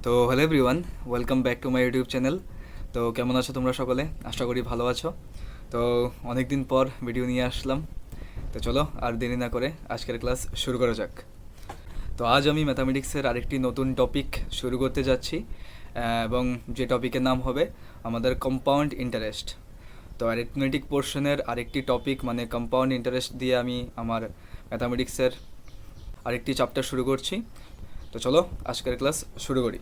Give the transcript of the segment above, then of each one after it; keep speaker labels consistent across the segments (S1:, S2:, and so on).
S1: তো hello everyone, welcome back to my YouTube channel. তো কেমন আছো তোমরা সকলে? আশা করি ভালো আছো। তো অনেক দিন পর ভিডিও নিয়ে আসলাম। তো চলো আর দেরি না করে আজকের ক্লাস শুরু করা যাক। তো আজ আমি ম্যাথামেটিক্সের আরেকটি নতুন টপিক শুরু করতে যাচ্ছি, এবং যে টপিকের নাম হবে আমাদের কম্পাউন্ড ইন্টারেস্ট। তো অ্যারিথমেটিক পোর্শনের আরেকটি টপিক মানে কম্পাউন্ড ইন্টারেস্ট দিয়ে আমি আমার ম্যাথামেটিক্সের আরেকটি চ্যাপ্টার শুরু করছি। তো চলো আজকের ক্লাস শুরু করি।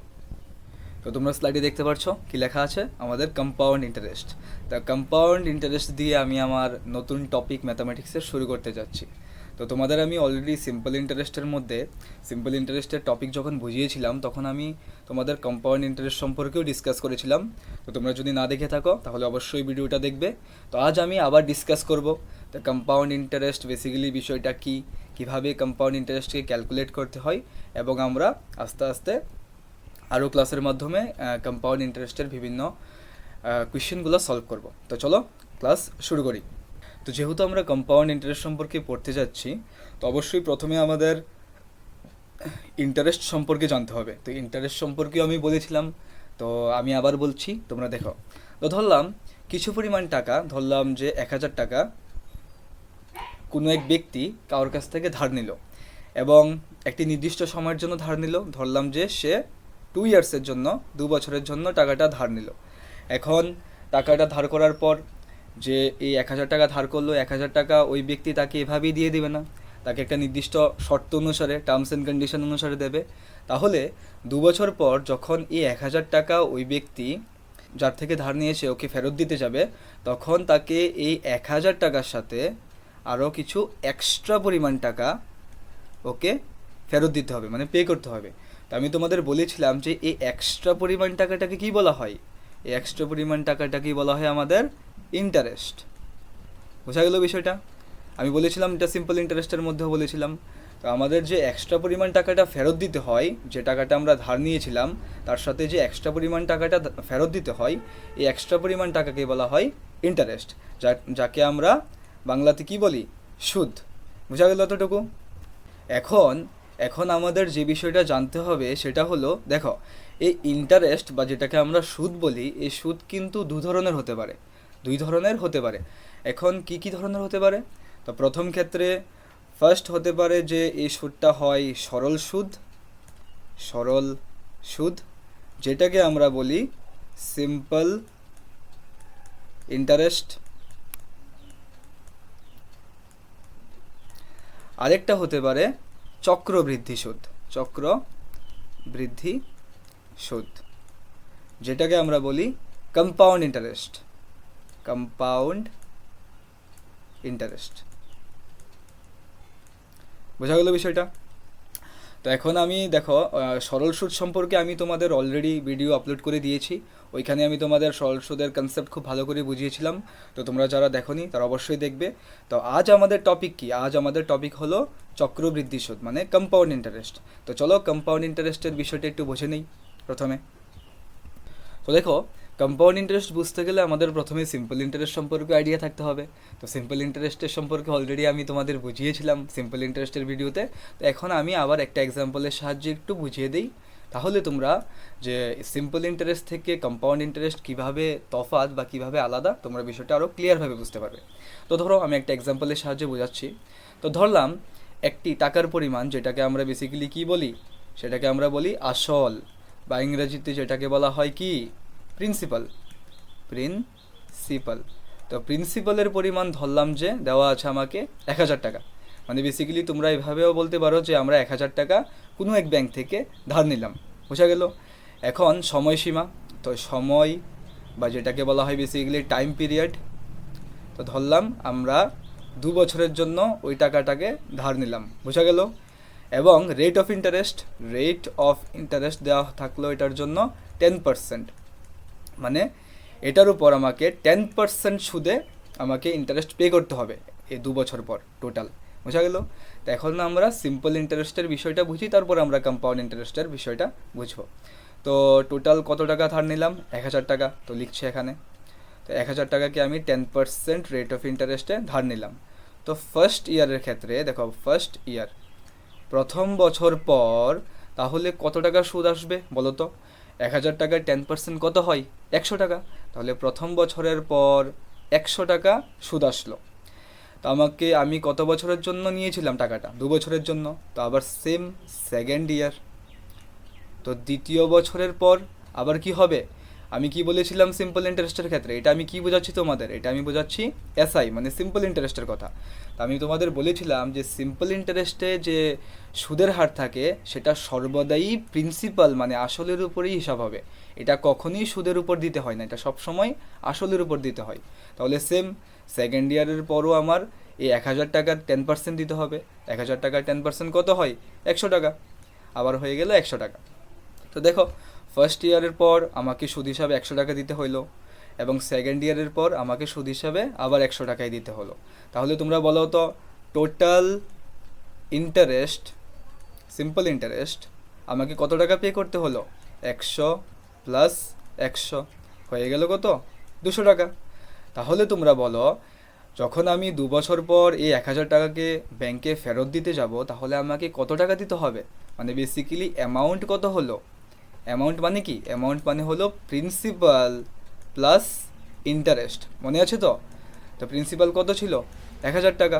S1: তো তোমরা স্লাইডে দেখতে পাচ্ছ কি লেখা আছে, আমাদের কম্পাউন্ড ইন্টারেস্ট। তা কম্পাউন্ড ইন্টারেস্ট দিয়ে আমি আমার নতুন টপিক ম্যাথামেটিক্সের শুরু করতে যাচ্ছি। তো তোমাদের আমি অলরেডি সিম্পল ইন্টারেস্টের টপিক যখন বুঝিয়েছিলাম তখন আমি তোমাদের কম্পাউন্ড ইন্টারেস্ট সম্পর্কেও ডিসকাস করেছিলাম। তো তোমরা যদি না দেখে থাকো তাহলে অবশ্যই ভিডিওটা দেখবে। তো আজ আমি আবার ডিসকাস করব তো কম্পাউন্ড ইন্টারেস্ট বেসিক্যালি বিষয়টা কী, কীভাবে কম্পাউন্ড ইন্টারেস্টকে ক্যালকুলেট করতে হয়, এবং আমরা আস্তে আস্তে আরও ক্লাসের মাধ্যমে কম্পাউন্ড ইন্টারেস্টের বিভিন্ন কোয়েশ্চেনগুলো সলভ করব। তো চলো ক্লাস শুরু করি। তো যেহেতু আমরা কম্পাউন্ড ইন্টারেস্ট সম্পর্কে পড়তে যাচ্ছি, তো অবশ্যই প্রথমে আমাদের ইন্টারেস্ট সম্পর্কে জানতে হবে। তো ইন্টারেস্ট সম্পর্কেও আমি বলেছিলাম, তো আমি আবার বলছি, তোমরা দেখো। তো ধরলাম কিছু পরিমাণ টাকা, ধরলাম যে 1000 টাকা কোনো এক ব্যক্তি কারোর কাছ থেকে ধার নিল, এবং একটি নির্দিষ্ট সময়ের জন্য ধার নিল। ধরলাম যে সে 2 ইয়ার্সের জন্য, 2 বছরের জন্য টাকাটা ধার নিল। এখন টাকাটা ধার করার পর যে এই 1000 টাকা ধার করলো, 1000 টাকা ওই ব্যক্তি তাকে এভাবেই দিয়ে দেবে না, তাকে একটা নির্দিষ্ট শর্ত অনুসারে, টার্মস অ্যান্ড কন্ডিশন অনুসারে দেবে। তাহলে 2 বছর পর যখন এই 1000 টাকা ওই ব্যক্তি যার থেকে ধার নিয়েছে ওকে ফেরত দিতে যাবে, তখন তাকে এই 1000 টাকার সাথে আরও কিছু এক্সট্রা পরিমাণ টাকা ওকে ফেরত দিতে হবে, মানে পে করতে হবে। তো আমি তোমাদের বলেছিলাম যে এই এক্সট্রা পরিমাণ টাকাটাকে কী বলা হয়? এই এক্সট্রা পরিমাণ টাকাটাকেই বলা হয় আমাদের ইন্টারেস্ট। বোঝা গেল বিষয়টা? আমি বলেছিলাম এটা সিম্পল ইন্টারেস্টের মধ্যেও বলেছিলাম। তো আমাদের যে এক্সট্রা পরিমাণ টাকাটা ফেরত দিতে হয়, যে টাকাটা আমরা ধার নিয়েছিলাম তার সাথে যে এক্সট্রা পরিমাণ টাকাটা ফেরত দিতে হয়, এই এক্সট্রা পরিমাণ টাকাকে বলা হয় ইন্টারেস্ট, যাকে আমরা বাংলাতে কি বলি? সুদ। বোঝা গেল এতটুকু? এখন এখন আমাদের যে বিষয়টা জানতে হবে সেটা হলো, দেখো, এই ইন্টারেস্ট বা যেটাকে আমরা সুদ বলি, এই সুদ কিন্তু দুই ধরনের হতে পারে। এখন কি কি ধরনের হতে পারে? তো প্রথম ক্ষেত্রে ফার্স্ট হতে পারে যে এই সুদটা হয় সরল সুদ, যেটাকে আমরা বলি সিম্পল ইন্টারেস্ট। আরেকটা হতে পারে চক্রবৃদ্ধি সুদ, যেটাকে আমরা বলি কম্পাউন্ড ইন্টারেস্ট। বোঝা গেল বিষয়টা? তো এখন আমি দেখো, সরল সুদ সম্পর্কে আমি তোমাদের অলরেডি ভিডিও আপলোড করে দিয়েছি। ওইখানে আমি তোমাদের সরল সুদের কনসেপ্ট খুব ভালো করে বুঝিয়েছিলাম। তো তোমরা যারা দেখোনি তারা অবশ্যই দেখবে। তো আজ আমাদের টপিক কি? আজ আমাদের টপিক হলো চক্রবৃদ্ধি সুদ, মানে কম্পাউন্ড ইন্টারেস্ট। তো চলো কম্পাউন্ড ইন্টারেস্টের বিষয়টা একটু বুঝে নেই প্রথমে। তো দেখো, কম্পাউন্ড ইন্টারেস্ট বুঝতে গেলে আমাদের প্রথমে সিম্পল ইন্টারেস্ট সম্পর্কে আইডিয়া থাকতে হবে। তো সিম্পল ইন্টারেস্টের সম্পর্কে অলরেডি আমি তোমাদের বুঝিয়েছিলাম সিম্পল ইন্টারেস্টের ভিডিওতে। তো এখন আমি আবার একটা এক্সাম্পলের সাহায্যে একটু বুঝিয়ে দিই, তাহলে তোমরা যে সিম্পল ইন্টারেস্ট থেকে কম্পাউন্ড ইন্টারেস্ট কীভাবে তফাৎ বা কীভাবে আলাদা, তোমরা বিষয়টা আরও ক্লিয়ারভাবে বুঝতে পারবে। তো ধরো আমি একটা এক্সাম্পলের সাহায্যে বোঝাচ্ছি। তো ধরলাম একটি টাকার পরিমাণ, যেটাকে আমরা বেসিক্যালি কী বলি, সেটাকে আমরা বলি আসল, বা ইংরেজিতে যেটাকে বলা হয় কি, প্রিন্সিপাল। তো প্রিন্সিপালের পরিমাণ ধরলাম যে দেওয়া আছে আমাকে 1000 টাকা। মানে বেসিক্যালি তোমরা এভাবেও বলতে পারো যে আমরা 1000 টাকা কোনো এক ব্যাংক থেকে ধার নিলাম। বোঝা গেল? এখন সময়সীমা, তো সময় বা যেটাকে বলা হয় বেসিক্যালি টাইম পিরিয়ড, তো ধরলাম আমরা 2 বছরের জন্য ওই টাকাটাকে ধার নিলাম। বোঝা গেল? এবং রেট অফ ইন্টারেস্ট দেওয়া থাকলো এটার জন্য 10%, মানে এটার উপর আমাকে 10% সুদে আমাকে ইন্টারেস্ট পে করতে হবে এই 2 বছর পর টোটাল। বোঝা গেল? তো এখন আমরা সিম্পল ইন্টারেস্টের বিষয়টা বুঝি, তারপর আমরা কম্পাউন্ড ইন্টারেস্টের বিষয়টা বুঝবো। তো টোটাল কত টাকা ধার নিলাম? 1000 টাকা। তো লিখছি এখানে, তো 1000 টাকাকে আমি 10% রেট অফ ইন্টারেস্টে ধার নিলাম। তো ফার্স্ট ইয়ারের ক্ষেত্রে দেখো, প্রথম বছর পর তাহলে কত টাকা সুদ আসবে বলো তো? 1,000 টাকায় 10% কত হয়? 100 টাকা। তাহলে প্রথম বছরের পর 100 টাকা সুদ আসলো। তো আমি কত বছরের জন্য নিয়েছিলাম টাকাটা? 2 বছরের জন্য। তো আবার সেম সেকেন্ড ইয়ার। তো দ্বিতীয় বছরের পর আবার কি হবে? আমি কি বলেছিলাম সিম্পল ইন্টারেস্টের ক্ষেত্রে? এটা আমি কি বোঝাচ্ছি তোমাদের? এটা আমি বোঝাচ্ছি এসআই মানে সিম্পল ইন্টারেস্টের কথা। তো আমি তোমাদের বলেছিলাম যে সিম্পল ইন্টারেস্টে যে সুদের হার থাকে সেটা সর্বদাই প্রিন্সিপাল মানে আসলের উপরেই হিসাব হবে। এটা কখনোই সুদের উপর দিতে হয় না, এটা সবসময় আসলের উপর দিতে হয়। তাহলে সেম সেকেন্ড ইয়ারের পরও আমার এই 1,000 টাকার 10% দিতে হবে। 1,000 টাকার 10% কত হয়? 100 টাকা। আবার হয়ে গেল 100 টাকা। তো দেখো, ফার্স্ট ইয়ারের পর আমাকে সুদ হিসাবে 100 টাকা দিতে হইলো, এবং সেকেন্ড ইয়ারের পর আমাকে সুদ হিসাবে আবার 100 টাকাই দিতে হলো। তাহলে তোমরা বলো তো, টোটাল ইন্টারেস্ট, সিম্পল ইন্টারেস্ট আমাকে কত টাকা পে করতে হলো? 100 প্লাস 100 হয়ে গেল কত? 200 টাকা। তাহলে তোমরা বলো, যখন আমি 2 বছর পর এই 1,000 টাকাকে ব্যাংকে ফেরত দিতে যাব, তাহলে আমাকে কত টাকা দিতে হবে? মানে বেসিক্যালি অ্যামাউন্ট কত হলো? অ্যামাউন্ট মানে কি? অ্যামাউন্ট মানে হলো প্রিন্সিপাল প্লাস ইন্টারেস্ট। মনে আছে তো? তো প্রিন্সিপাল কত ছিল? 1,000 টাকা।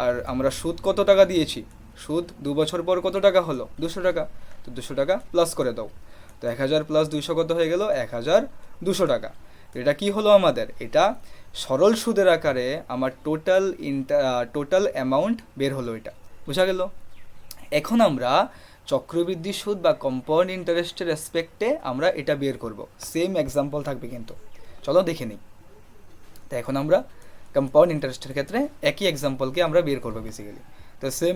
S1: আর আমরা সুদ কত টাকা দিয়েছি? সুদ 2 বছর পর কত টাকা হলো? 200 টাকা। তো 200 টাকা প্লাস করে দাও। তো 1,000 প্লাস 200 কত হয়ে গেল? 1,200 টাকা। তো এটা কি হলো আমাদের? এটা সরল সুদের আকারে আমার টোটাল অ্যামাউন্ট বের হলো। এটা বোঝা গেল? এখন আমরা চক্রবৃদ্ধি সুদ বা কম্পাউন্ড ইন্টারেস্টের রেসপেক্টে আমরা এটা বের করব। সেম এক্সাম্পল থাকবে কিন্তু। চলো দেখে নিই। তো এখন আমরা কম্পাউন্ড ইন্টারেস্টের ক্ষেত্রে একই এক্সাম্পলকে আমরা বের করবো বেসিক্যালি। তো সেম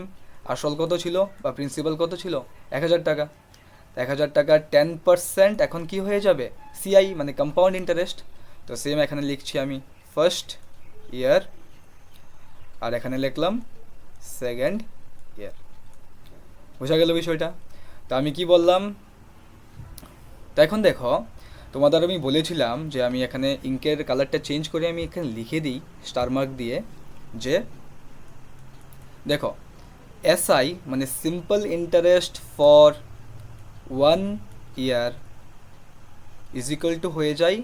S1: আসল কত ছিল বা প্রিন্সিপাল কত ছিল? 1,000 টাকা। 1,000 টাকার 10% এখন কি হয়ে যাবে? সিআই মানে কম্পাউন্ড ইন্টারেস্ট। তো সেম এখানে লিখছি আমি ফার্স্ট ইয়ার, আর এখানে লিখলাম সেকেন্ড ইয়ার। বোঝা গেল বিষয়টা? তো আমি কি বললাম? তো এখন দেখো, তোমাদের আমি বলেছিলাম যে আমি এখানে ইঙ্কের কালারটা চেঞ্জ করে আমি এখানে লিখে দিই স্টার মার্ক দিয়ে, যে দেখো এসআই মানে simple interest for 1 year is equal two হয়ে যায়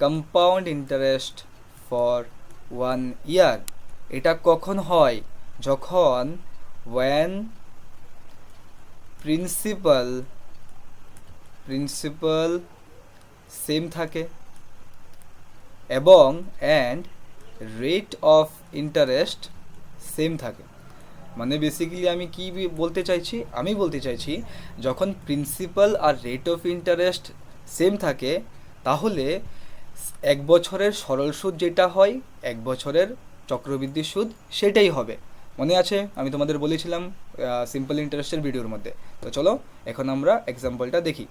S1: কম্পাউন্ড ইন্টারেস্ট ফর 1 ইয়ার। এটা কখন হয়? যখন when প্রিন্সিপাল সেম থাকে এবং and rate of interest same থাকে। মানে বেসিক্যালি আমি কি বলতে চাইছি? আমি বলতে চাইছি যখন প্রিন্সিপাল আর রেট অফ ইন্টারেস্ট সেম থাকে, তাহলে 1 বছরের সরল সুদ যেটা হয়, 1 বছরের চক্রবৃদ্ধি সুদ সেটাই হবে। মনে আছে আমি তোমাদের বলেছিলাম সিম্পল ইন্টারেস্টের ভিডিওর মধ্যে। তো চলো এখন আমরা এক্সাম্পলটা দেখি।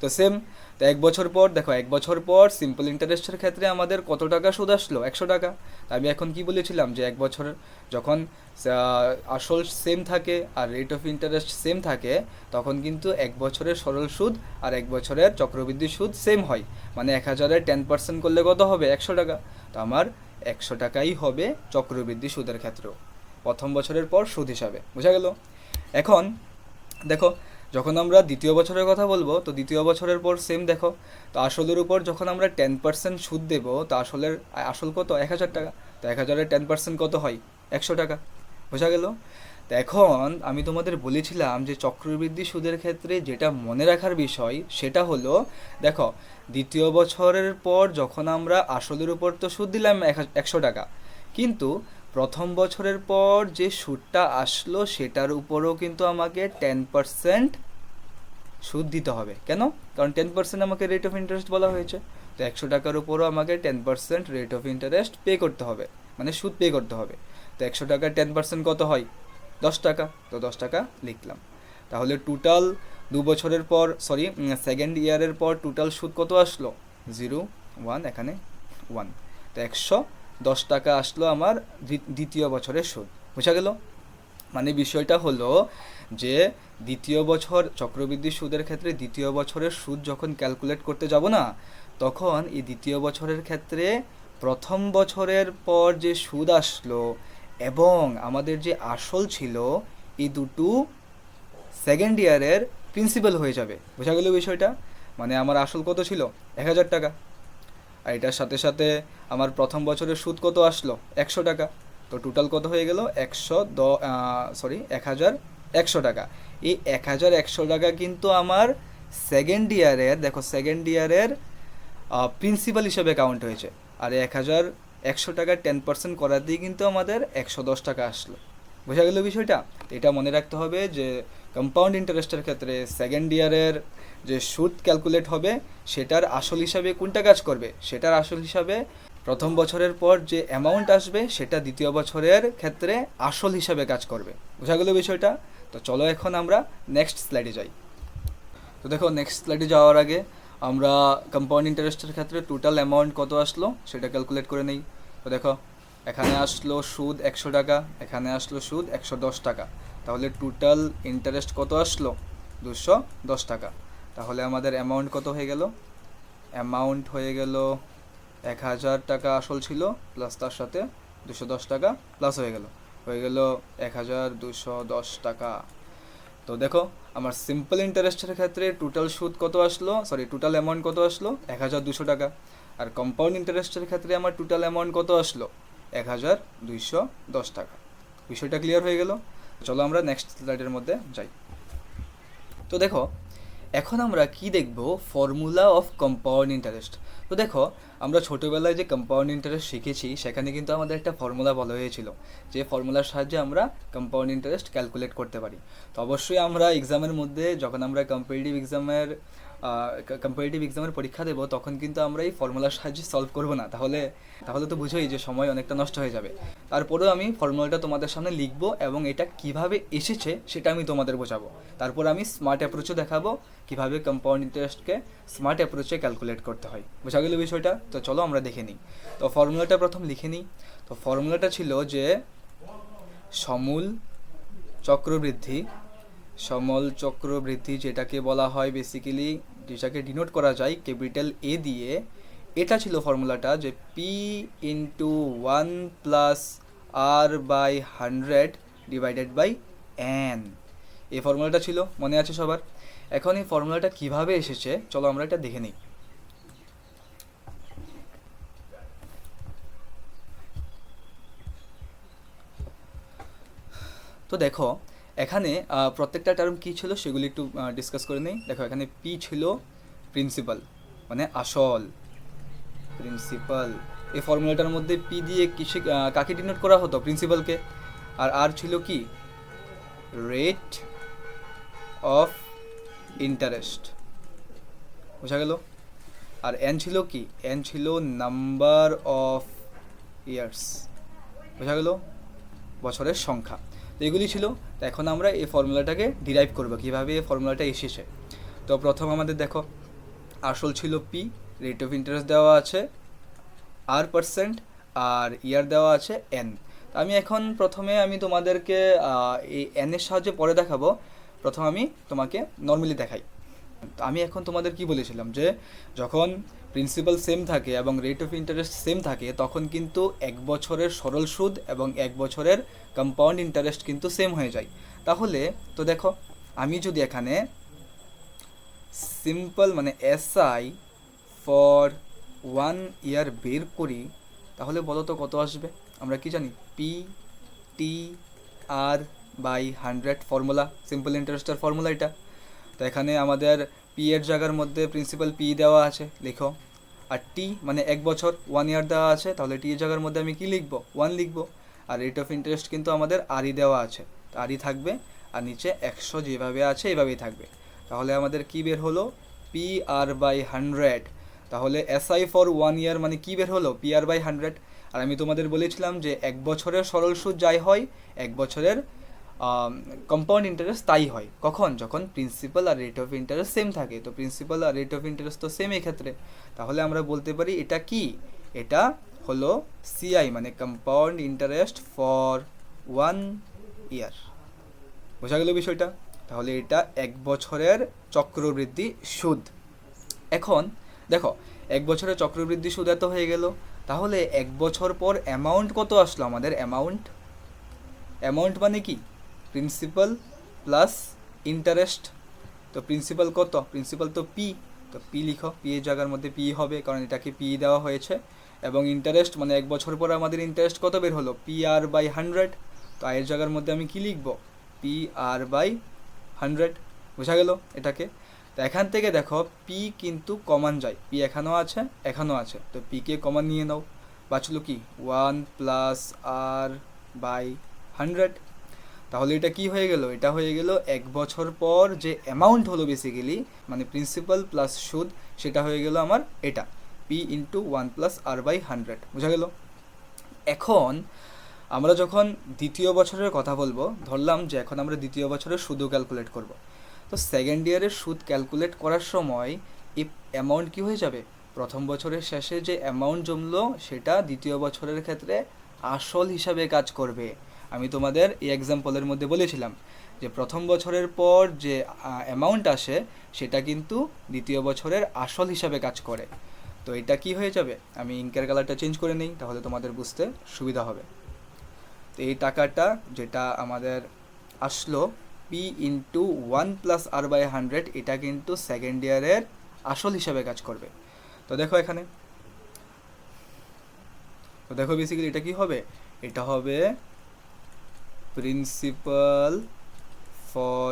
S1: তো সেম, তো 1 বছর পর দেখো, 1 বছর পর সিম্পল ইন্টারেস্টের ক্ষেত্রে আমাদের কত টাকা সুদ আসলো? 100 টাকা। আমি এখন কি বলেছিলাম যে 1 বছর যখন আসল সেম থাকে আর রেট অফ ইন্টারেস্ট সেম থাকে, তখন কিন্তু 1 বছরের সরল সুদ আর 1 বছরের চক্রবৃদ্ধি সুদ সেম হয়। মানে 1,000-এর 10% করলে কত হবে? 100 টাকা। তো আমার 100 টাকাই হবে চক্রবৃদ্ধি সুদের ক্ষেত্রেও, প্রথম বছরের পর সুদ হিসাবে। বোঝা গেল? এখন দেখো, যখন আমরা দ্বিতীয় বছরের কথা বলবো, তো দ্বিতীয় বছরের পর সেম দেখো, তো আসলের উপর যখন আমরা 10% সুদ দেবো, তো আসল কত? 1,000 টাকা। তো 1,000-এর 10% কত হয়? 100 টাকা। বোঝা গেল? তো এখন আমি তোমাদের বলেছিলাম যে চক্রবৃদ্ধি সুদের ক্ষেত্রে যেটা মনে রাখার বিষয় সেটা হলো, দেখো দ্বিতীয় বছরের পর যখন আমরা আসলের উপর তো সুদ দিলাম 100 টাকা, কিন্তু প্রথম বছরের পর যে সুদটা আসলো সেটার উপরও কিন্তু আমাকে 10% সুদ দিতে হবে। কেন? কারণ 10% আমাকে রেট অফ ইন্টারেস্ট বলা হয়েছে। তো 100 টাকার উপরও আমাকে 10% রেট অফ ইন্টারেস্ট পে করতে হবে, মানে সুদ পে করতে হবে। তো 100 টাকার 10% কত হয়? 10 টাকা। তো 10 টাকা লিখলাম। তাহলে টোটাল 2 বছরের পর সেকেন্ড ইয়ারের পর টোটাল সুদ কত আসলো? 0 1, এখানে 1। তো 110 টাকা আসলো আমার দ্বিতীয় বছরের সুদ। বোঝা গেল? মানে বিষয়টা হলো যে দ্বিতীয় বছর চক্রবৃদ্ধি সুদের ক্ষেত্রে দ্বিতীয় বছরের সুদ যখন ক্যালকুলেট করতে যাব না, তখন এই দ্বিতীয় বছরের ক্ষেত্রে প্রথম বছরের পর যে সুদ আসলো এবং আমাদের যে আসল ছিল, এই দুটো সেকেন্ড ইয়ারের প্রিন্সিপাল হয়ে যাবে। বোঝা গেল বিষয়টা? মানে আমার আসল কত ছিল? 1000 টাকা। আর এটার সাথে সাথে আমার প্রথম বছরের সুদ কত আসলো? 100 টাকা। তো টোটাল কত হয়ে গেল? 1100 টাকা। এই 1100 টাকা কিন্তু আমার সেকেন্ড ইয়ারের, দেখো সেকেন্ড ইয়ারের প্রিন্সিপাল হিসেবে কাউন্ট হয়েছে। আর 1100 টাকা 10% করাতেই কিন্তু আমাদের 110 টাকা আসলো। বোঝা গেল বিষয়টা? এটা মনে রাখতে হবে যে কম্পাউন্ড ইন্টারেস্টের ক্ষেত্রে সেকেন্ড ইয়ারের যে সুদ ক্যালকুলেট হবে সেটার আসল হিসাবে কোনটা কাজ করবে? সেটার আসল হিসাবে প্রথম বছরের পর যে অ্যামাউন্ট আসবে সেটা দ্বিতীয় বছরের ক্ষেত্রে আসল হিসাবে কাজ করবে। বোঝা গেল বিষয়টা? তো চলো এখন আমরা নেক্সট স্লাইডে যাই। তো দেখো নেক্সট স্লাইডে যাওয়ার আগে আমরা কম্পাউন্ড ইন্টারেস্টের ক্ষেত্রে টোটাল অ্যামাউন্ট কত আসলো সেটা ক্যালকুলেট করে নেই। তো দেখো এখানে আসলো সুদ 100 টাকা, এখানে আসলো সুদ 110 টাকা, তাহলে টোটাল ইন্টারেস্ট কত আসলো? 210 টাকা। তাহলে আমাদের অ্যামাউন্ট কত হয়ে গেল? অ্যামাউন্ট হয়ে গেল 1000 টাকা আসল ছিল, প্লাস তার সাথে 210 টাকা প্লাস হয়ে গেল 1210 টাকা। তো দেখো আমার সিম্পল ইন্টারেস্টের ক্ষেত্রে টোটাল সুদ কত আসলো, টোটাল অ্যামাউন্ট কত আসলো? 1200 টাকা। আর কম্পাউন্ড ইন্টারেস্টের ক্ষেত্রে আমার টোটাল অ্যামাউন্ট কত আসলো? 1210 টাকা। বিষয়টা ক্লিয়ার হয়ে গেল? চলো আমরা নেক্সট স্লাইডের মধ্যে যাই। তো দেখো এখন আমরা কি দেখব? Formula of compound interest. তো দেখো আমরা ছোটোবেলায় যে কম্পাউন্ড ইন্টারেস্ট শিখেছি সেখানে কিন্তু আমাদের একটা ফর্মুলা বলা হয়েছিল, যে ফর্মুলার সাহায্যে আমরা কম্পাউন্ড ইন্টারেস্ট ক্যালকুলেট করতে পারি। তো অবশ্যই আমরা এক্সামের মধ্যে যখন আমরা কম্পিটিটিভ এক্সামের পরীক্ষা দেবো তখন কিন্তু আমরা এই ফর্মুলার সাহায্যে সলভ করবো না, তাহলে তো বুঝোই যে সময় অনেকটা নষ্ট হয়ে যাবে। তারপরেও আমি ফর্মুলাটা তোমাদের সামনে লিখবো এবং এটা কিভাবে এসেছে সেটা আমি তোমাদের বোঝাবো। তারপর আমি স্মার্ট অ্যাপ্রোচও দেখাবো কিভাবে কম্পাউন্ড ইন্টারেস্টকে স্মার্ট অ্যাপ্রোচে ক্যালকুলেট করতে হয়। বোঝা গেল বিষয়টা? তো চলো আমরা দেখে নিই। তো ফর্মুলাটা প্রথম লিখে নিই। তো ফর্মুলাটা ছিল যে সমূল চক্রবৃদ্ধি যেটাকে বলা হয় বেসিক্যালি, যেটাকে ডিনোট করা যায় ক্যাপিটাল এ দিয়ে, এটা ছিল ফর্মুলাটা যে P into 1 plus R by 100 divided by N. এই ফর্মুলাটা ছিল, মনে আছে সবার? এখন এই ফর্মুলাটা কিভাবে এসেছে চলো আমরা এটা দেখে নিই। তো দেখো এখানে প্রত্যেকটা টার্ম কী ছিল সেগুলি একটু ডিসকাস করে নিই। দেখো এখানে পি ছিল প্রিন্সিপাল, মানে আসল প্রিন্সিপাল। এই ফর্মুলাটার মধ্যে পি দিয়ে কাকে ডিনোট করা হতো? প্রিন্সিপালকে। আর আর ছিল কি? Rate of interest. বোঝা গেল? আর এন ছিল কি? এন ছিল নাম্বার অফ ইয়ার্স। বোঝা গেল? বছরের সংখ্যা। তো এগুলি ছিল। তো এখন আমরা এই ফর্মুলাটাকে ডিরাইভ করব, কীভাবে এই ফর্মুলাটা এসেছে। তো প্রথম আমাদের দেখো আসল ছিল পি, রেট অফ ইন্টারেস্ট দেওয়া আছে R%, আর ইয়ার দেওয়া আছে এন। আমি এখন প্রথমে তোমাদেরকে এই এনের সাহায্যে পরে দেখাবো। প্রথম আমি তোমাকে নর্মালি দেখাই। তো আমি এখন তোমাদের কি বলেছিলাম যে যখন প্রিন্সিপাল সেম থাকে এবং রেট অফ ইন্টারেস্ট সেম থাকে তখন কিন্তু 1 বছরের সরল সুদ এবং 1 বছরের কম্পাউন্ড ইন্টারেস্ট কিন্তু সেম হয়ে যায়। তাহলে তো দেখো আমি যদি এখানে সিম্পল মানে এসআই ফর 1 ইয়ার বের করি তাহলে বলো তো কত আসবে? আমরা কি জানি? P T R by 100 formula, simple ইন্টারেস্টের ফর্মুলা এটা। তো এখানে আমাদের পি এর জায়গার মধ্যে প্রিন্সিপাল পি দেওয়া আছে, লিখো। আর টি মানে 1 বছর, 1 ইয়ার দেওয়া আছে, তাহলে টি এর জায়গার মধ্যে আমি কি লিখব? 1 লিখব। আর রেট অফ ইন্টারেস্ট কিন্তু আমাদের আরই দেওয়া আছে, আরই থাকবে। আর নিচে 100 যেভাবে আছে এভাবেই থাকবে। তাহলে আমাদের কি বের হলো? P R by 100। তাহলে এসআই ফর 1 ইয়ার মানে কি বের হলো? P R by 100। আর আমি তোমাদের বলেছিলাম যে 1 বছরের সরল সুদ যাই হয় 1 বছরের কম্পাউন্ড ইন্টারেস্ট তাই হয়। কখন? যখন প্রিন্সিপাল আর রেট অফ ইন্টারেস্ট সেম থাকে। তো প্রিন্সিপাল আর রেট অফ ইন্টারেস্ট তো সেম এক্ষেত্রে। তাহলে আমরা বলতে পারি এটা কি? এটা হলো সিআই মানে কম্পাউন্ড ইন্টারেস্ট ফর 1 ইয়ার। বোঝা গেল বিষয়টা? তাহলে এটা 1 বছরের চক্রবৃদ্ধি সুদ। এখন দেখো 1 বছরের চক্রবৃদ্ধি সুদ এত হয়ে গেল, তাহলে 1 বছর পর অ্যামাউন্ট কত আসলো আমাদের? অ্যামাউন্ট মানে কি? প্রিন্সিপাল প্লাস ইন্টারেস্ট, তো প্রিন্সিপাল কত, প্রিন্সিপাল তো পি, তো পি লিখো, পি এর জায়গার মধ্যে পি হবে কারণ এটাকে পি দেওয়া হয়েছে, এবং ইন্টারেস্ট মানে 1 বছর পর আমাদের ইন্টারেস্ট কত বের হলো, পি আর বাই 100, তো আয়ের জায়গার মধ্যে আমি কি লিখবো, পি আর বাই 100, বোঝা গেল এটাকে। তো এখান থেকে দেখো পি কিন্তু কমন যায়, পি এখানেও আছে এখানেও আছে, তো পিকে কমন নিয়ে নাও, বাঁচলো কি 1 প্লাস আর বাই 100, তাহলে এটা কি হয়ে গেল, এটা হয়ে গেল 1 বছর পর যে অ্যামাউন্ট হলো বেসিক্যালি মানে প্রিন্সিপাল প্লাস সুদ, সেটা হয়ে গেল আমার এটা P into 1 plus R by 100, বোঝা গেল। এখন আমরা যখন দ্বিতীয় বছরের কথা বলবো, ধরলাম যে এখন আমরা দ্বিতীয় বছরের সুদও ক্যালকুলেট করব, তো সেকেন্ড ইয়ারের সুদ ক্যালকুলেট করার সময় এই অ্যামাউন্ট কি হয়ে যাবে, প্রথম বছরের শেষে যে অ্যামাউন্ট জমলো সেটা দ্বিতীয় বছরের ক্ষেত্রে আসল হিসাবে কাজ করবে। আমি তোমাদের এই এক্সাম্পলের মধ্যে বলেছিলাম যে প্রথম বছরের পর যে অ্যামাউন্ট আসে সেটা কিন্তু দ্বিতীয় বছরের আসল হিসাবে কাজ করে। তো এটা কি হয়ে যাবে, আমি ইঙ্কের কালারটা চেঞ্জ করে নিই তাহলে তোমাদের বুঝতে সুবিধা হবে। তো এই টাকাটা যেটা আমাদের আসলো P into 1 plus R by 100, এটা কিন্তু সেকেন্ড ইয়ারের আসল হিসাবে কাজ করবে। তো দেখো এখানে, তো দেখো বেসিক্যালি এটা কি হবে, এটা হবে প্রিন্সিপাল ফর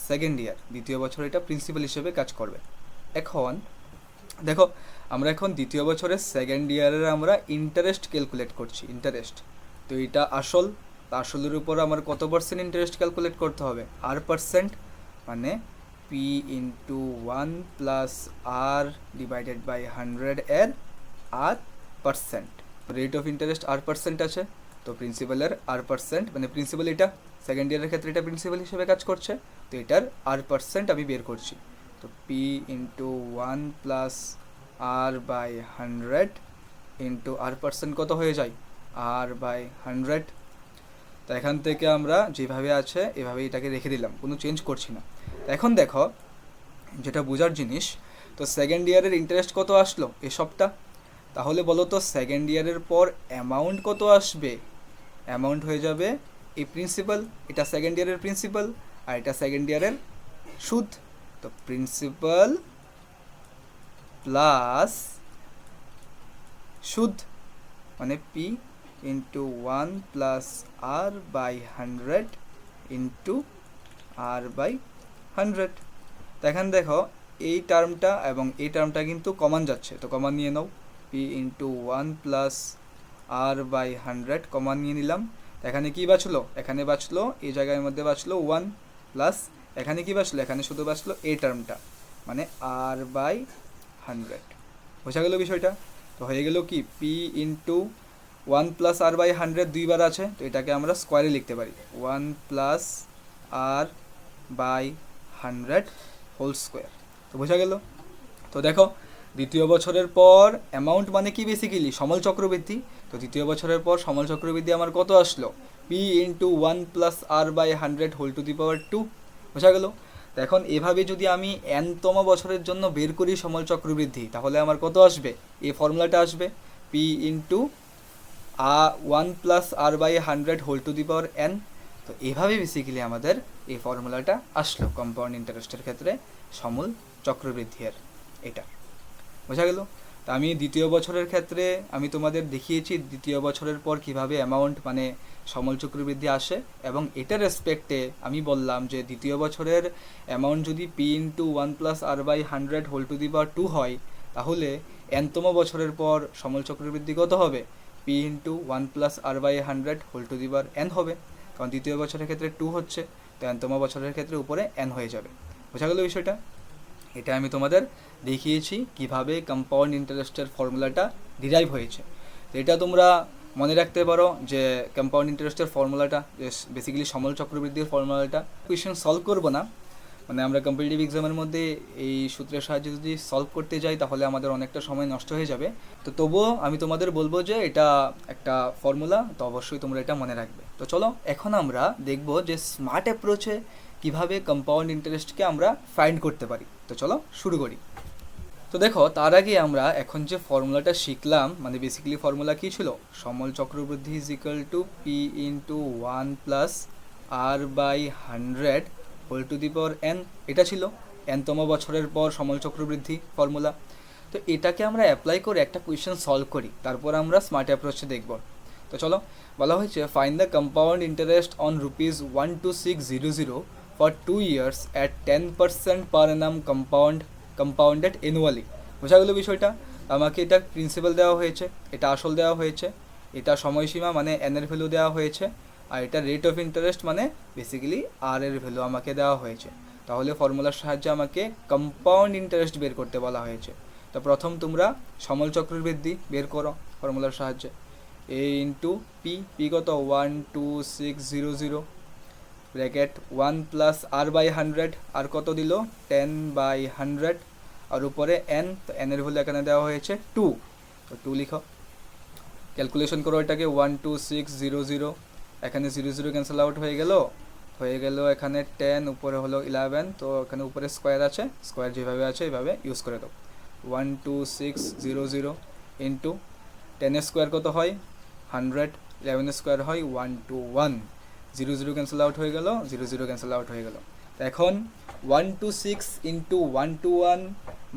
S1: সেকেন্ড ইয়ার, দ্বিতীয় বছর এটা প্রিন্সিপাল হিসেবে কাজ করবে। এখন দেখো আমরা এখন দ্বিতীয় বছরের সেকেন্ড ইয়ারের আমরা ইন্টারেস্ট ক্যালকুলেট করছি, ইন্টারেস্ট, তো এটা আসল, আসলের উপর আমার কত পার্সেন্ট ইন্টারেস্ট ক্যালকুলেট করতে হবে, আর পার্সেন্ট, মানে P into 1 plus R divided by 100 এর R percent, rate of interest R percent আছে, তো প্রিন্সিপালের আর পার্সেন্ট মানে প্রিন্সিপাল এটা সেকেন্ড ইয়ারের ক্ষেত্রে এটা প্রিন্সিপাল হিসেবে কাজ করছে, তো এটার আর পার্সেন্ট আমি বের করছি, তো P into 1 plus R by 100 into R percent কত হয়ে যায়, আর বাই 100, তো এখান থেকে আমরা যেভাবে আছে এভাবে এটাকে রেখে দিলাম, কোনো চেঞ্জ করছি না। এখন দেখো যেটা বোঝার জিনিস, তো সেকেন্ড ইয়ারের ইন্টারেস্ট কত আসলো এসবটা, তাহলে বলো তো সেকেন্ড ইয়ারের পর অ্যামাউন্ট কত আসবে, অ্যামাউন্ট হয়ে যাবে এই প্রিন্সিপাল, এটা সেকেন্ড ইয়ারের প্রিন্সিপাল আর এটা সেকেন্ড ইয়ারের সুদ, তো প্রিন্সিপাল প্লাস সুদ মানে P into 1 plus R by 100 into R by 100, তো এখন দেখো এই টার্মটা এবং এই টার্মটা কিন্তু কমন যাচ্ছে, তো কমন নিয়ে নাও, P into 1 plus R by 100 common নিয়ে নিলাম, এখানে কি বাঁচলো, এখানে বাঁচলো এই জায়গার মধ্যে বাঁচলো 1 প্লাস এখানে কি বাঁচলো, এখানে শুধু বাঁচলো এই টার্মটা মানে আর বাই 100, বোঝা গেল বিষয়টা। তো হয়ে গেল কি P into 1 plus R by 100 দুইবার আছে, তো এটাকে আমরা স্কোয়ারে লিখতে পারি 1 plus R by 100 whole square, তো বোঝা গেল। তো দেখো দ্বিতীয় বছরের পর অ্যামাউন্ট মানে কি বেসিক্যালি সমল চক্রবৃদ্ধি, তো দ্বিতীয় বছরের পর সমল চক্রবৃদ্ধি আমার কত আসলো, P into 1 plus R by 100 whole to the power 2, বোঝা গেল। তো এখন এভাবে যদি আমি nতম বছরের জন্য বের করি সমল চক্রবৃদ্ধি, তাহলে আমার কত আসবে, এই ফর্মুলাটা আসবে P into 1 plus R by 100 whole to the power n, তো এভাবে বেসিক্যালি আমাদের এই ফর্মুলাটা আসলো কম্পাউন্ড ইন্টারেস্টের ক্ষেত্রে সমল চক্রবৃদ্ধির, এটা বোঝা গেল। তো আমি দ্বিতীয় বছরের ক্ষেত্রে আমি তোমাদের দেখিয়েছি দ্বিতীয় বছরের পর কিভাবে অ্যামাউন্ট মানে সমল চক্রবৃদ্ধি আসে, এবং এটার রেসপেক্টে আমি বললাম যে দ্বিতীয় বছরের অ্যামাউন্ট যদি P into 1 plus R by 100 whole to the power 2 হয়, তাহলে nতম বছরের পর সমল চক্রবৃদ্ধি কত হবে, P into 1 plus R by 100 whole to the power n হবে, কারণ দ্বিতীয় বছরের ক্ষেত্রে 2 হচ্ছে, তো nতম বছরের ক্ষেত্রে উপরে n হয়ে যাবে, বোঝা গেল বিষয়টা। এটা আমি তোমাদের দেখিয়েছি কিভাবে কম্পাউন্ড ইন্টারেস্টের ফর্মুলাটা ডিরাইভ হয়েছে, তো এটা তোমরা মনে রাখতে পারো যে কম্পাউন্ড ইন্টারেস্টের ফর্মুলাটা বেসিক্যালি সমল চক্রবৃদ্ধির ফর্মুলাটা, কোয়েশ্চেন সলভ করবো না, মানে আমরা কম্পিটিটিভ এক্সামের মধ্যে এই সূত্রের সাহায্যে যদি সলভ করতে যাই তাহলে আমাদের অনেকটা সময় নষ্ট হয়ে যাবে, তো তবুও আমি তোমাদের বলবো যে এটা একটা ফর্মুলা, তো অবশ্যই তোমরা এটা মনে রাখবে। তো চলো এখন আমরা দেখব যে স্মার্ট অ্যাপ্রোচে কিভাবে কম্পাউন্ড ইন্টারেস্টকে আমরা ফাইন্ড করতে পারি, তো চলো শুরু করি। তো দেখো তার আগে আমরা এখন যে ফর্মুলাটা শিখলাম মানে বেসিক্যালি ফর্মুলা কী ছিল, সমল চক্রবৃদ্ধি is equal to P into 1 plus R by 100 whole to the power n, এটা ছিল এনতম বছরের পর সমল চক্রবৃদ্ধি ফর্মুলা। তো এটাকে আমরা অ্যাপ্লাই করে একটা কোয়েশ্চেন সলভ করি, তারপর আমরা স্মার্ট অ্যাপ্রোচে দেখব। তো চলো, বলা হয়েছে find the compound interest on ₹12600 for 2 years at 10% per annum compounded annually. বোঝা গেল বিষয়টা? আমাকে এটা প্রিন্সিপাল দেওয়া হয়েছে, এটা আসল দেওয়া হয়েছে, এটা সময়সীমা মানে এন এর ভ্যালু দেওয়া হয়েছে, আর এটা রেট অফ ইন্টারেস্ট মানে বেসিক্যালি আর এর ভ্যালু আমাকে দেওয়া হয়েছে। তাহলে ফর্মুলার সাহায্যে আমাকে কম্পাউন্ড ইন্টারেস্ট বের করতে বলা হয়েছে। তো প্রথম তোমরা সমল চক্রবৃদ্ধি বের করো ফর্মুলার সাহায্যে। এ ইন্টু পি, পি কত 12600, ব্র্যাকেট 1 প্লাস আর বাই 100, আর কত দিল 10/100, আর উপরে এন, তো এন এর ভ্যালু এখানে দেওয়া হয়েছে 2, তো 2 লিখো। ক্যালকুলেশন করো এটাকে 12600, এখানে 00 ক্যান্সেল আউট হয়ে গেল এখানে 10, উপরে হলো 11, তো এখানে উপরে স্কোয়ার আছে, স্কোয়ার যেভাবে আছে এইভাবে ইউজ করে দাও। 12600 ইন্টু 10 স্কোয়ার কত হয় 100, 11 স্কোয়ার হয় 121, 00 ক্যান্সেল আউট হয়ে গেল, 00 ক্যান্সেল আউট হয়ে গেল। তো এখন 126 ইন্টু 121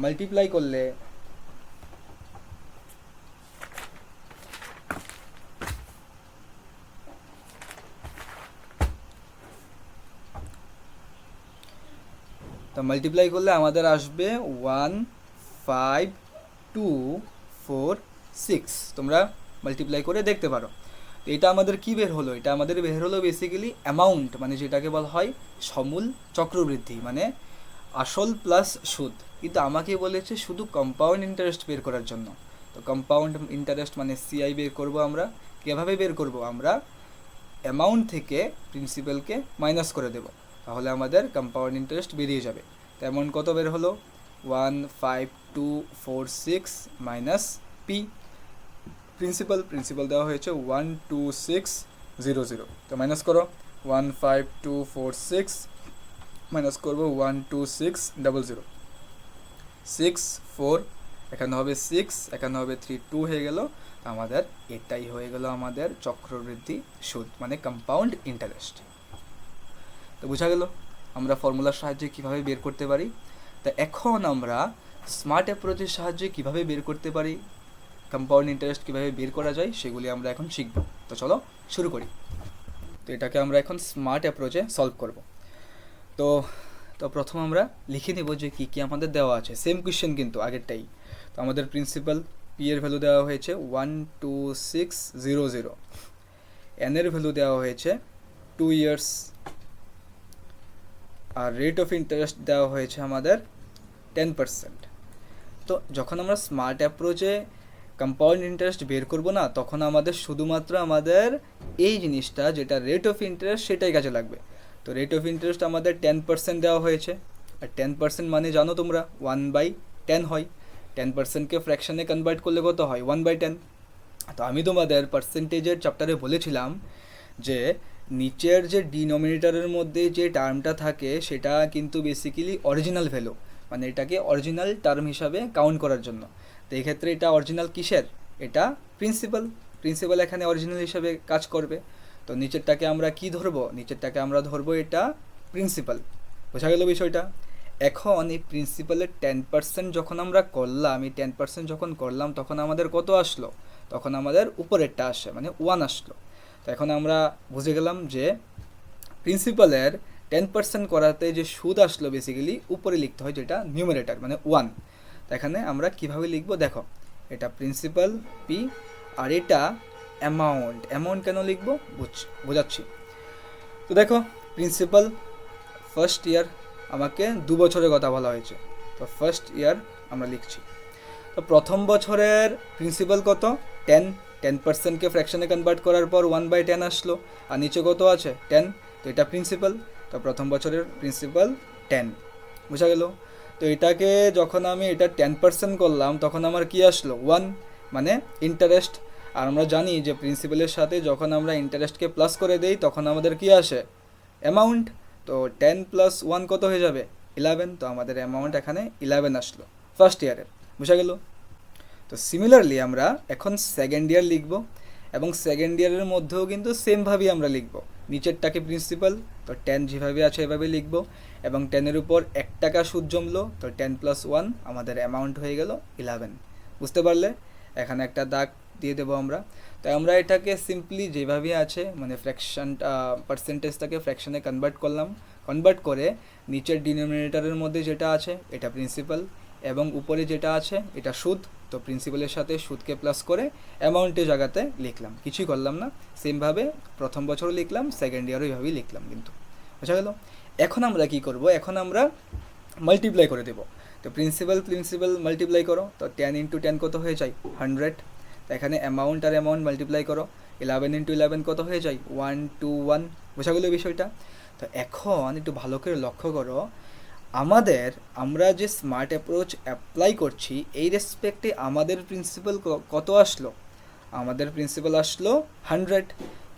S1: মাল্টিপ্লাই করলে আমাদের আসবে 15246। তোমরা মাল্টিপ্লাই করে দেখতে পারো। তো এটা আমাদের কি বের হলো? এটা আমাদের বের হলো বেসিক্যালি অ্যামাউন্ট, মানে যেটাকে বলা হয় সমূল চক্রবৃদ্ধি, মানে আসল প্লাস সুদ। কিন্তু আমাকে বলেছে শুধু কম্পাউন্ড ইন্টারেস্ট বের করার জন্য। তো কম্পাউন্ড ইন্টারেস্ট মানে সিআই বের করব আমরা। কীভাবে বের করব? আমরা অ্যামাউন্ট থেকে প্রিন্সিপালকে মাইনাস করে দেব, তাহলে আমাদের কম্পাউন্ড ইন্টারেস্ট বেরিয়ে যাবে। তো অ্যামাউন্ট কত বের হলো 15246 মাইনাস পি, প্রিন্সিপাল দেওয়া হয়েছে 12600, তো মাইনাস করো 15246 মাইনাস করবো 12600, 6 4, এখানে হবে 6, এখানে হবে 3, 2 হয়ে গেল। আমাদের এটাই হয়ে গেল আমাদের চক্রবৃদ্ধি সুদ, মানে কম্পাউন্ড ইন্টারেস্ট। তো বোঝা গেল আমরা ফর্মুলার সাহায্যে কিভাবে বের করতে পারি। তো এখন আমরা স্মার্ট অ্যাপ্রোচের সাহায্যে কিভাবে বের করতে পারি, কম্পাউন্ড ইন্টারেস্ট কীভাবে বের করা যায়, সেগুলি আমরা এখন শিখব। তো চলো শুরু করি। তো এটাকে আমরা এখন স্মার্ট অ্যাপ্রোচে সলভ করব। তো তো প্রথম আমরা লিখে নেব যে কী কী আমাদের দেওয়া আছে, সেম কোয়েশ্চেন কিন্তু আগেরটাই। তো আমাদের প্রিন্সিপাল পি এর ভ্যালু দেওয়া হয়েছে 12600, এন এর ভ্যালু দেওয়া হয়েছে 2 years, আর রেট অফ ইন্টারেস্ট দেওয়া হয়েছে আমাদের 10%। তো যখন আমরা স্মার্ট অ্যাপ্রোচে কম্পাউন্ড ইন্টারেস্ট বের করব না, তখন আমাদের শুধুমাত্র আমাদের এই জিনিসটা যেটা রেট অফ ইন্টারেস্ট সেটাই কাজে লাগবে। তো রেট অফ ইন্টারেস্ট আমাদের 10% দেওয়া হয়েছে, আর 10% মানে জানো তোমরা 1/10 হয়। 10%কে ফ্র্যাকশনে কনভার্ট করলে কত হয় 1/10। তো আমি তোমাদের পার্সেন্টেজের চ্যাপ্টারে বলেছিলাম যে নিচের যে ডিনোমিনেটরের মধ্যে যে টার্মটা থাকে সেটা কিন্তু বেসিক্যালি অরিজিনাল ভ্যালু, মানে এটাকে অরিজিনাল টার্ম হিসাবে কাউন্ট করার জন্য। তো এই ক্ষেত্রে এটা অরিজিনাল কিসের? এটা প্রিন্সিপাল এখানে অরিজিনাল হিসাবে কাজ করবে। তো নিচেরটাকে আমরা কি ধরবো? নিচেরটাকে আমরা ধরবো এটা প্রিন্সিপাল। বোঝা গেল বিষয়টা? এখন এই প্রিন্সিপালের 10% যখন আমরা করলাম, এই 10% যখন করলাম তখন আমাদের কত আসলো? তখন আমাদের উপরেরটা আসে, মানে 1 আসলো। তো এখন আমরা বুঝে গেলাম যে প্রিন্সিপালের 10% করাতে যে সুদ আসলো বেসিক্যালি উপরে লিখতে হয়, যেটা নিউমারেটর মানে 1। তো এখানে আমরা কিভাবে লিখব দেখো, এটা প্রিন্সিপাল পি আর এটা অ্যামাউন্ট কেন লিখব বোঝাচ্ছি। তো দেখো প্রিন্সিপাল ফার্স্ট ইয়ার, আমাকে 2 বছরের কথা বলা হয়েছে, তো ফার্স্ট ইয়ার আমরা লিখছি। তো প্রথম বছরের প্রিন্সিপাল কত 10%কে ফ্র্যাকশনে কনভার্ট করার পর 1/10 আসলো, আর নিচে কত আছে 10, তো এটা প্রিন্সিপাল। তো প্রথম বছরের প্রিন্সিপাল 10, বোঝা গেল? তো এটাকে যখন আমি এটা 10% করলাম তখন আমার কি আসলো 1, মানে ইন্টারেস্ট। আর আমরা জানি যে প্রিন্সিপালের সাথে যখন আমরা ইন্টারেস্টকে প্লাস করে দেই তখন আমাদের কি আসে অ্যামাউন্ট। তো 10 + 1 কত হয়ে যাবে 11, তো আমাদের অ্যামাউন্ট এখানে 11 আসলো ফার্স্ট ইয়ারের, বোঝা গেল? তো সিমিলারলি আমরা এখন সেকেন্ড ইয়ার লিখব, এবং সেকেন্ড ইয়ারের মধ্যেও কিন্তু সেমভাবেই আমরা লিখব। নিচেরটাকে প্রিন্সিপাল, তো 10 যেভাবে আছে এভাবে লিখবো, এবং 10-এর উপর 1 টাকা সুদ জমলো, তো 10+1 আমাদের অ্যামাউন্ট হয়ে গেল 11। বুঝতে পারলে? এখানে একটা দাগ দিয়ে দেবো আমরা। তাই আমরা এটাকে সিম্পলি যেভাবে আছে মানে ফ্র্যাকশনটা পার্সেন্টেজটাকে ফ্র্যাকশনে কনভার্ট করে নিচের ডিনোমিনেটরের মধ্যে যেটা আছে এটা প্রিন্সিপাল এবং উপরে যেটা আছে এটা সুদ, তো প্রিন্সিপালের সাথে সুদকে প্লাস করে অ্যামাউন্টের জায়গাতে লিখলাম, কিছুই করলাম না। সেমভাবে প্রথম বছরও লিখলাম, সেকেন্ড ইয়ারও এইভাবেই লিখলাম, কিন্তু বোঝা গেল? এখন আমরা কি করব, এখন আমরা মাল্টিপ্লাই করে দেব। তো প্রিন্সিপাল মাল্টিপ্লাই করো, তো 10 × 10 কত হয়ে যায় 100। তো এখানে অ্যামাউন্ট আর অ্যামাউন্ট মাল্টিপ্লাই করো, 11 × 11 কত হয়ে যায় 121। বোঝা গেল বিষয়টা? তো এখন একটু ভালো করে লক্ষ্য করো, আমরা যে স্মার্ট অ্যাপ্রোচ অ্যাপ্লাই করছি এই রেসপেক্টে আমাদের প্রিন্সিপাল কত আসলো, আমাদের প্রিন্সিপাল আসলো 100,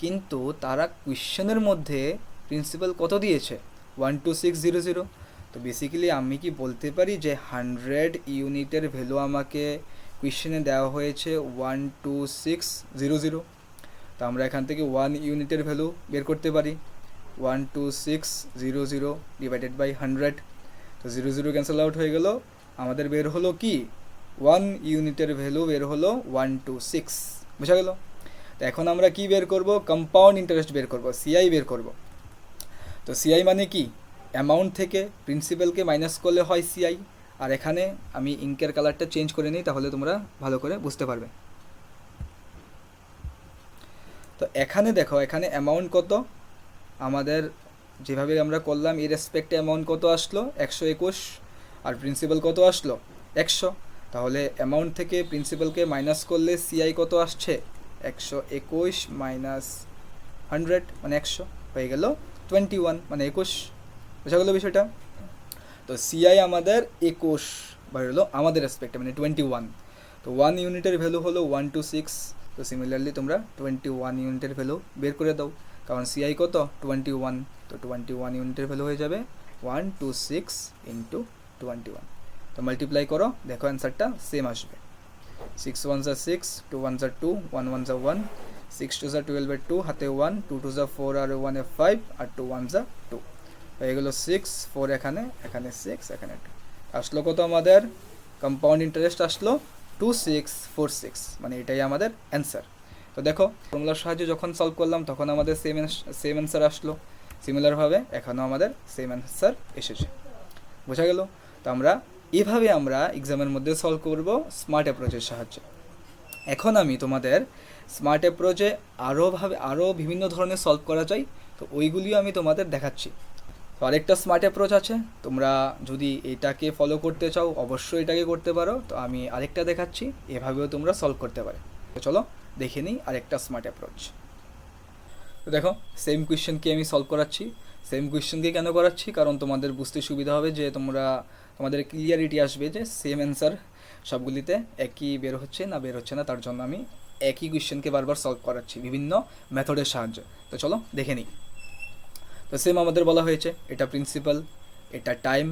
S1: কিন্তু তারা কোয়েশ্চেনের মধ্যে প্রিন্সিপাল কত দিয়েছে 12600। তো বেসিক্যালি আমি কি বলতে পারি যে 100 ইউনিটের ভ্যালু আমাকে কোয়েশ্চেনে দেওয়া হয়েছে 12600। তো আমরা এখান থেকে 1 ইউনিটের ভ্যালু বের করতে পারি, 12600 ডিভাইডেড বাই 100। তো 00 ক্যান্সেল আউট হয়ে গেল, আমাদের বের হলো কি 1 ইউনিটের ভ্যালু বের হলো 126। বুঝা গেল? তো এখন আমরা কি বের করব, কম্পাউন্ড ইন্টারেস্ট বের করব, সিআই বের করব। তো সিআই মানে কি, অ্যামাউন্ট থেকে প্রিন্সিপালকে মাইনাস করলে হয় সিআই। আর এখানে আমি ইঙ্কের কালারটা চেঞ্জ করে নিই, তাহলে তোমরা ভালো করে বুঝতে পারবে। তো এখানে দেখো, এখানে অ্যামাউন্ট কত, আমাদের যেভাবে আমরা করলাম এই রেসপেক্টে অ্যামাউন্ট কত আসলো 121, আর প্রিন্সিপাল কত আসলো 100। তাহলে অ্যামাউন্ট থেকে প্রিন্সিপালকে মাইনাস করলে সিআই কত আসছে 121 মাইনাস 100 মানে 100 হয়ে গেল 21 মানে 21। বোঝা গেল বিষয়টা? তো সিআই আমাদের 21 বেরোলো আমাদের রেসপেক্টে মানে 21। তো 1 ইউনিটের ভ্যালু হলো 126। তো সিমিলারলি তোমরা 21 ইউনিটের ভ্যালু বের করে দাও, কারণ সিআই কত 21। তো 21 ইউনিটের ভ্যালু হয়ে যাবে 126 × 21। তো মাল্টিপ্লাই করো, দেখো অ্যান্সারটা সেম আসবে। 6 1 6, 2 1 2, 1 1 1, 6 2 12 2, হাতে 1, 2 2 4 আর 1 5, আর 2 1 2 হয়ে গেল 6 4, এখানে 6, এখানে 2। আসলো কত আমাদের কম্পাউন্ড ইন্টারেস্ট আসলো 2646, মানে এটাই আমাদের অ্যান্সার। তো দেখো ফর্মুলার সাহায্যে যখন সলভ করলাম তখন আমাদের সেম অ্যান্সার আসলো, সিমিলারভাবে এখানেও আমাদের সেম অ্যান্সার এসেছে। বোঝা গেল? তো এভাবে আমরা এক্সামের মধ্যে সলভ করব স্মার্ট অ্যাপ্রোচের সাহায্যে। এখন আমি তোমাদের স্মার্ট অ্যাপ্রোচে আরও বিভিন্ন ধরনের সলভ করা যায়, তো ওইগুলিও আমি তোমাদের দেখাচ্ছি। তো আরেকটা স্মার্ট অ্যাপ্রোচ আছে, তোমরা যদি এটাকে ফলো করতে চাও অবশ্যই এটাকে করতে পারো। তো আমি আরেকটা দেখাচ্ছি, এভাবেও তোমরা সলভ করতে পারো। তো চলো দেখে নিই আরেকটা স্মার্ট অ্যাপ্রোচ। তো দেখো সেম কোয়েশ্চেনকে আমি সলভ করাচ্ছি। সেম কোয়েশ্চেনকে কেন করাচ্ছি, কারণ তোমাদের বুঝতে সুবিধা হবে, যে তোমাদের ক্লিয়ারিটি আসবে যে সেম অ্যান্সার সবগুলিতে একই বের হচ্ছে না, তার জন্য আমি একই কোয়েশ্চেনকে বারবার সলভ করাচ্ছি বিভিন্ন মেথডের সাহায্যে। তো চলো দেখে নিই। তো সেম আমাদের বলা হয়েছে এটা প্রিন্সিপাল, এটা টাইম,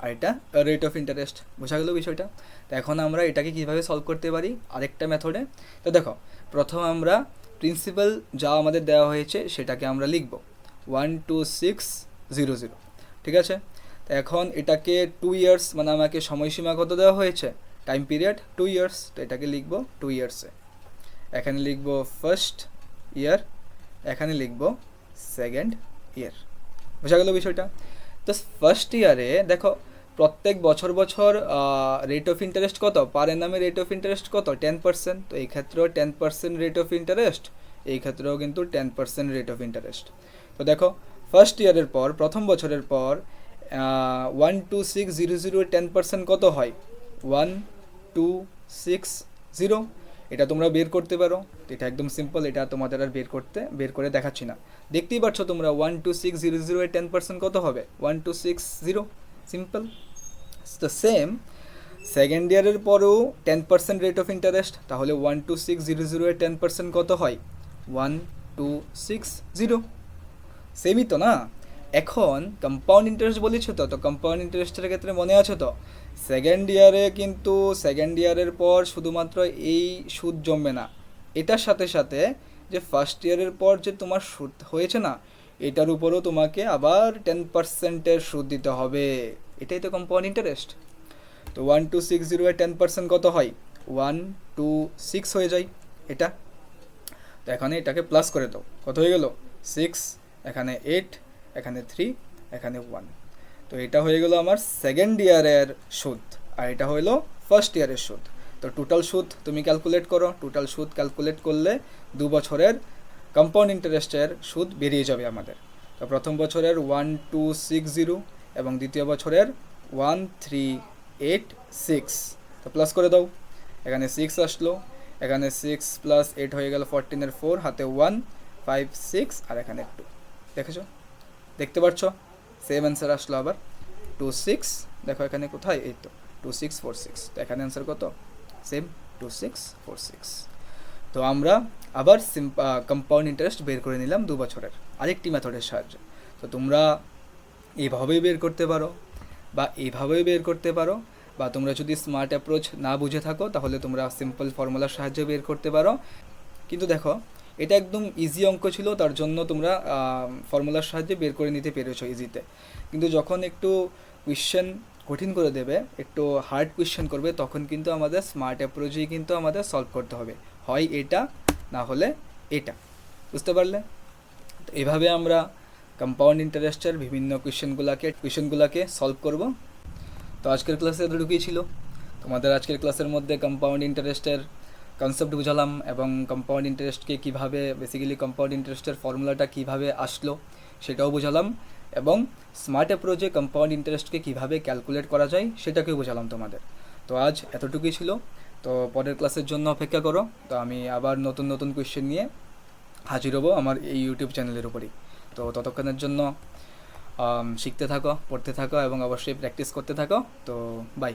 S1: আর এটা রেট অফ ইন্টারেস্ট। বোঝা গেল বিষয়টা? তো এখন আমরা এটাকে কীভাবে সলভ করতে পারি আরেকটা মেথডে। তো দেখো প্রথম আমরা প্রিন্সিপাল যা আমাদের দেওয়া হয়েছে সেটাকে আমরা লিখব 12600, ঠিক আছে? তো এখন এটাকে 2 ইয়ার্স, মানে আমাকে সময়সীমা কত দেওয়া হয়েছে, টাইম পিরিয়ড 2 ইয়ার্স। তো এটাকে লিখব 2 ইয়ার্সে, এখানে লিখব ফার্স্ট ইয়ার, এখানে লিখব সেকেন্ড ইয়ার। বোঝা গেল বিষয়টা? তো ফার্স্ট ইয়ারে দেখো প্রত্যেক বছর রেট অফ ইন্টারেস্ট কত, পার এনামে রেট অফ ইন্টারেস্ট কত 10%। তো এই ক্ষেত্রেও 10% রেট অফ ইন্টারেস্ট, এই ক্ষেত্রেও কিন্তু 10% রেট অফ ইন্টারেস্ট। তো দেখো ফার্স্ট ইয়ারের পর, প্রথম বছরের পর 12600 10% কত হয় 1260। এটা তোমরা বের করতে পারো, এটা একদম সিম্পল, এটা তোমাদের আর বের করে দেখাচ্ছি না। দেখতেই পাচ্ছ তোমরা 12600 এর 10% কত হবে 1260, সিম্পল। তো সেম সেকেন্ড ইয়ারের পরেও 10% রেট অফ ইন্টারেস্ট, তাহলে 12600 এর 10% কত হয় 1260, সেমই তো না? এখন কম্পাউন্ড ইন্টারেস্ট বলেছো, তো কম্পাউন্ড ইন্টারেস্টের ক্ষেত্রে মনে আছে তো সেকেন্ড ইয়ারের পর শুধুমাত্র এই সুদ জমবে না, এটার সাথে সাথে যে ফার্স্ট ইয়ারের পর যে তোমার সুদ হয়েছে না, এটার উপরও তোমাকে আবার 10%-এর সুদ দিতে হবে। এটাই তো কম্পাউন্ড ইন্টারেস্ট। তো 1260 এর 10% কত হয়? 126 হয়ে যায় এটা। তো এখানে এটাকে প্লাস করে দাও, কত হয়ে গেল? 6, এখানে 8, এখানে 3, এখানে 1। তো এটা হয়ে গেল আমার সেকেন্ড ইয়ারের সুদ, আর এটা হলো ফার্স্ট ইয়ারের সুদ। তো টোটাল সুদ তুমি ক্যালকুলেট করো। টোটাল সুদ ক্যালকুলেট করলে 2 বছরের কম্পাউন্ড ইন্টারেস্টের সুদ বেরিয়ে যাবে আমাদের। তো প্রথম বছরের 1260 এবং দ্বিতীয় বছরের 1386। তো প্লাস করে দাও, এখানে 6 আসলো, এখানে 6 + 8 হয়ে গেল 14 এর 4, হাতে 1, 5, 6 আর এখানে 2। দেখেছো, দেখতে পাচ্ছ সেম অ্যান্সার আসলো আবার 26। দেখো এখানে কোথায়, এই তো 2646। তো এখানে অ্যান্সার কত? সেম 2646। তো আমরা আবার কম্পাউন্ড ইন্টারেস্ট বের করে নিলাম 2 বছরের আরেকটি মেথডের সাহায্যে। তো তোমরা এইভাবেই বের করতে পারো বা এইভাবেই বের করতে পারো, বা তোমরা যদি স্মার্ট অ্যাপ্রোচ না বুঝে থাকো তাহলে তোমরা সিম্পল ফর্মুলার সাহায্যে বের করতে পারো। কিন্তু দেখো এটা একদম ইজি অঙ্ক ছিল, তার জন্য তোমরা ফর্মুলার সাহায্যে বের করে নিতে পেরেছো ইজিতে। কিন্তু যখন একটু কোয়েশ্চেন কঠিন করে দেবে, একটু হার্ড কোয়েশ্চেন করবে, তখন কিন্তু আমাদের স্মার্ট অ্যাপ্রোচেই কিন্তু আমাদের সলভ করতে হবে, হয় এটা না হলে এটা। বুঝতে পারলে? তো এভাবে আমরা কম্পাউন্ড ইন্টারেস্টের বিভিন্ন কোয়েশ্চেনগুলোকে সলভ করব। তো আজকের ক্লাসে এতটুকুই ছিল। তোমাদের আজকের ক্লাসের মধ্যে কম্পাউন্ড ইন্টারেস্টের কনসেপ্ট বুঝালাম, এবং কম্পাউন্ড ইন্টারেস্টকে কীভাবে, বেসিক্যালি কম্পাউন্ড ইন্টারেস্টের ফর্মুলাটা কীভাবে আসলো সেটাও বুঝালাম, এবং স্মার্ট অ্যাপ্রোচে কম্পাউন্ড ইন্টারেস্টকে কীভাবে ক্যালকুলেট করা যায় সেটাকেও বুঝালাম তোমাদের। তো আজ এতটুকুই ছিল। তো পরের ক্লাসের জন্য অপেক্ষা করো। তো আমি আবার নতুন নতুন কোয়েশ্চেন নিয়ে হাজির হব আমার এই ইউটিউব চ্যানেলের উপরেই। তো ততক্ষণের জন্য শিখতে থাকো, পড়তে থাকো এবং অবশ্যই প্র্যাকটিস করতে থাকো। তো বাই।